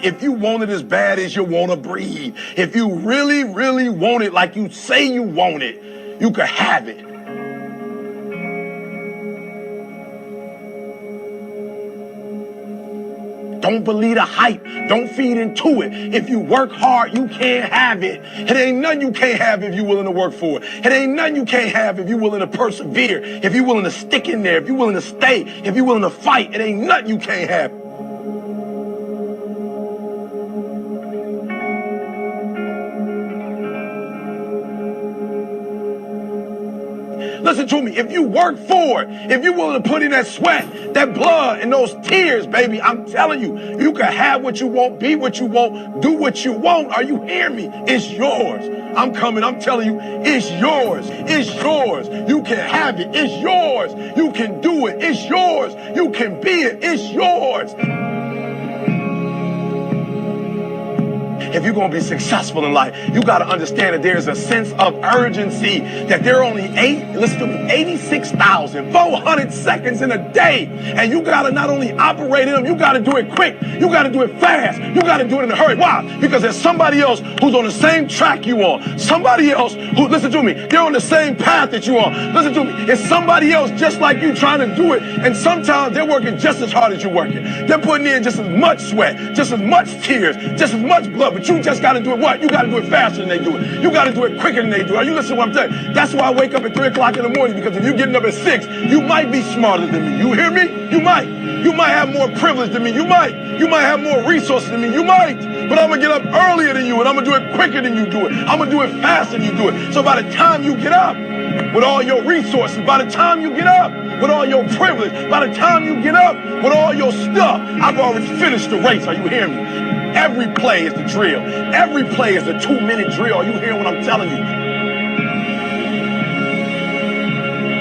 if you want it as bad as you want to breathe, if you really, really want it like you say you want it, you can have it. Don't believe the hype. Don't feed into it. If you work hard, you can't have it. It ain't nothing you can't have if you're willing to work for it. It ain't nothing you can't have if you're willing to persevere, if you're willing to stick in there, if you're willing to stay, if you're willing to fight. It ain't nothing you can't have. Listen to me, if you work for it, if you're willing to put in that sweat, that blood, and those tears, baby, I'm telling you, you can have what you want, be what you want, do what you want. Are you hearing me? It's yours. I'm telling you, it's yours. It's yours. You can have it. It's yours. You can do it. It's yours. You can be it. It's yours. If you're going to be successful in life, you got to understand that there's a sense of urgency, that there are only 86,400 seconds in a day. And you got to not only operate in them, you got to do it quick. You got to do it fast. You got to do it in a hurry. Why? Because there's somebody else who's on the same track you on. Somebody else who, listen to me, they're on the same path that you on. Listen to me. It's somebody else just like you trying to do it. And sometimes they're working just as hard as you're working. They're putting in just as much sweat, just as much tears, just as much blood. But you just got to do it what? You got to do it faster than they do it. You got to do it quicker than they do it. Are you listening to what I'm telling you? That's why I wake up at 3 o'clock in the morning, because if you're getting up at 6, you might be smarter than me. You hear me? You might. You might have more privilege than me. You might. You might have more resources than me. You might. But I'm going to get up earlier than you, and I'm going to do it quicker than you do it. I'm going to do it faster than you do it. So by the time you get up with all your resources, by the time you get up with all your privilege, by the time you get up with all your stuff, I've already finished the race. Are you hearing me? Every play is the drill. Every play is a 2-minute drill. Are you hearing what I'm telling you?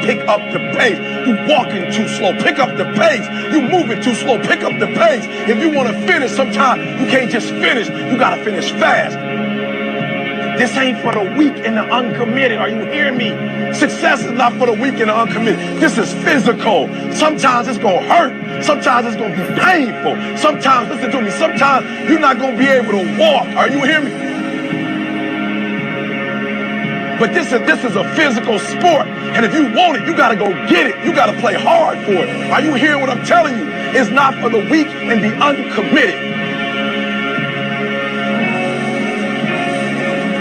Pick up the pace. You walking too slow. Pick up the pace. You moving too slow. Pick up the pace. If you want to finish, sometimes you can't just finish. You got to finish fast. This ain't for the weak and the uncommitted. Are you hearing me? Success is not for the weak and the uncommitted. This is physical. Sometimes it's going to hurt. Sometimes it's going to be painful. Sometimes, listen to me, sometimes you're not going to be able to walk. Are you hearing me? But this is a physical sport. And if you want it, you got to go get it. You got to play hard for it. Are you hearing what I'm telling you? It's not for the weak and the uncommitted.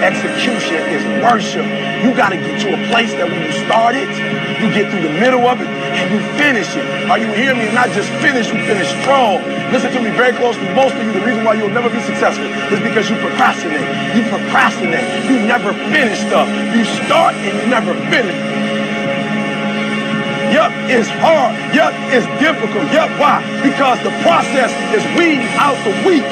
Execution is worship. You got to get to a place that when you start it, you get through the middle of it, and you finish it. Are you hearing me? Not just finish, you finish strong. Listen to me very closely. Most of you, the reason why you'll never be successful is because you procrastinate. You procrastinate. You never finish stuff. You start and you never finish. Yup, it's hard. Yup, it's difficult. Yup, why? Because the process is weeding out the weak.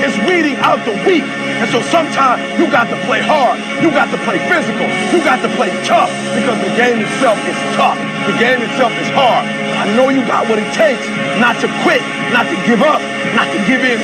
It's weeding out the weak. And so sometimes you got to play hard. You got to play physical. You got to play tough, because the game itself is tough. The game itself is hard. I know you got what it takes not to quit, not to give up, not to give in.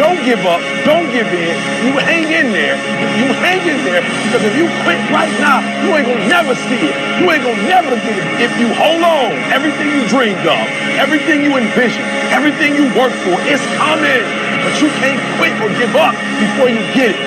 Don't give up. Don't give in. You hang in there. You hang in there, because if you quit right now, you ain't gonna never see it. You ain't gonna never get it. If you hold on, everything you dreamed of, everything you envisioned, everything you worked for, it's coming. But you can't quit or give up before you get it.